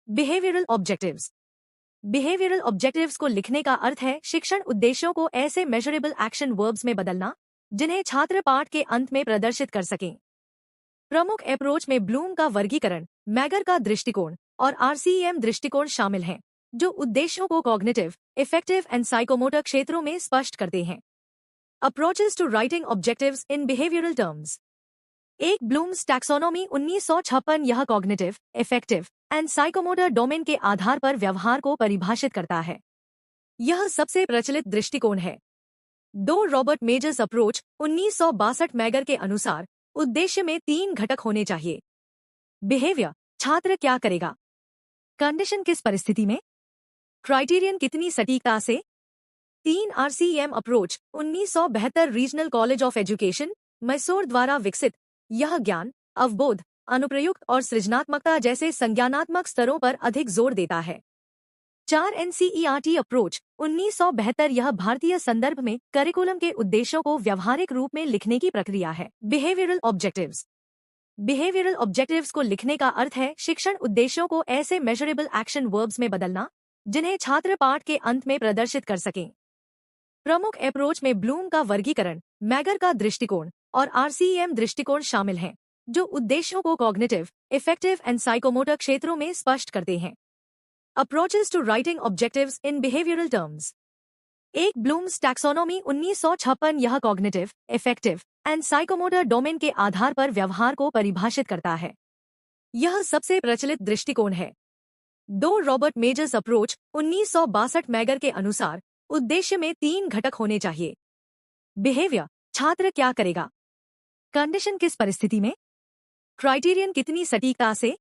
Behavioural objectives. Behavioural objectives को लिखने का अर्थ है शिक्षण उद्देश्यों को ऐसे मेजरेबल एक्शन वर्ब्स में बदलना जिन्हें छात्र पाठ के अंत में प्रदर्शित कर सकें। प्रमुख अप्रोच में ब्लूम का वर्गीकरण, मैगर का दृष्टिकोण और आरसीईएम दृष्टिकोण शामिल हैं, जो उद्देश्यों को कॉग्निटिव, इफेक्टिव एंड साइकोमोटर क्षेत्रों में स्पष्ट करते हैं। Approaches to writing objectives in behavioural terms. एक ब्लूम्स टैक्सोनॉमी 1956 यह cognitive, effective and psychomotor domain के आधार पर व्यवहार को परिभाषित करता है। यह सबसे प्रचलित दृष्टिकोण है। दो रॉबर्ट मेजर्स अप्रोच 1962 मैगर के अनुसार उद्देश्य में 3 घटक होने चाहिए। बिहेवियर, छात्र क्या करेगा। कंडीशन, किस परिस्थिति में। क्राइटेरियन, कितनी सटीकता से। 3 RCEM approach 1972 regional college of education, Mysore द्वारा विकसित। यह ज्ञान, अवबोध, अनुप्रयुक्त और सृजनात्मकता जैसे संज्ञानात्मक स्तरों पर अधिक जोर देता है। 4 एनसीईआरटी अप्रोच 1972 यह भारतीय संदर्भ में करिकुलम के उद्देश्यों को व्यवहारिक रूप में लिखने की प्रक्रिया है। Behavioural objectives. बिहेवियरल ऑब्जेक्टिव्स को लिखने का अर्थ है शिक्षण उद्देश्यों को ऐसे मेजरेबल एक्शन वर्ब्स में बदलना जिन्हें छात्र पाठ के अंत में प्रदर्शित कर सकें। प्रमुख अप्रोच में ब्लूम का वर्गीकरण, मैगर का दृष्टिकोण और आरसीईएम दृष्टिकोण शामिल हैं, जो उद्देश्यों को कॉग्निटिव, इफेक्टिव एंड साइकोमोटर क्षेत्रों में स्पष्ट करते हैं। Approaches to writing objectives in behavioural terms. एक ब्लूम्स टैक्सोनॉमी 1956 यह cognitive, effective and psychomotor domain के आधार पर व्यवहार को परिभाषित करता है। यह सबसे प्रचलित दृष्टिकोण है। दो रॉबर्ट मेजर्स अप्रोच 1962 मैगर के अनुसार उद्देश्य में 3 घटक होने चाहिए। बिहेवियर, छात्र क्या करेगा। कंडीशन, किस परिस्थिति में। क्राइटेरियन, कितनी सटीकता से।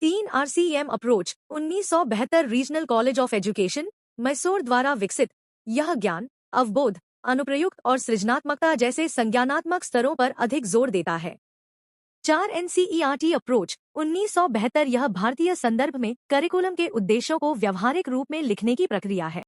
3 RCEM approach 1972 regional college of education, Mysore द्वारा विकसित। यह ज्ञान, अवबोध, अनुप्रयुक्त और सृजनात्मकता जैसे संज्ञानात्मक स्तरों पर अधिक जोर देता है। 4 एनसीईआरटी अप्रोच 1972 यह भारतीय संदर्भ में करिकुलम के उद्देश्यों को व्यवहारिक रूप में लिखने की प्रक्रिया है।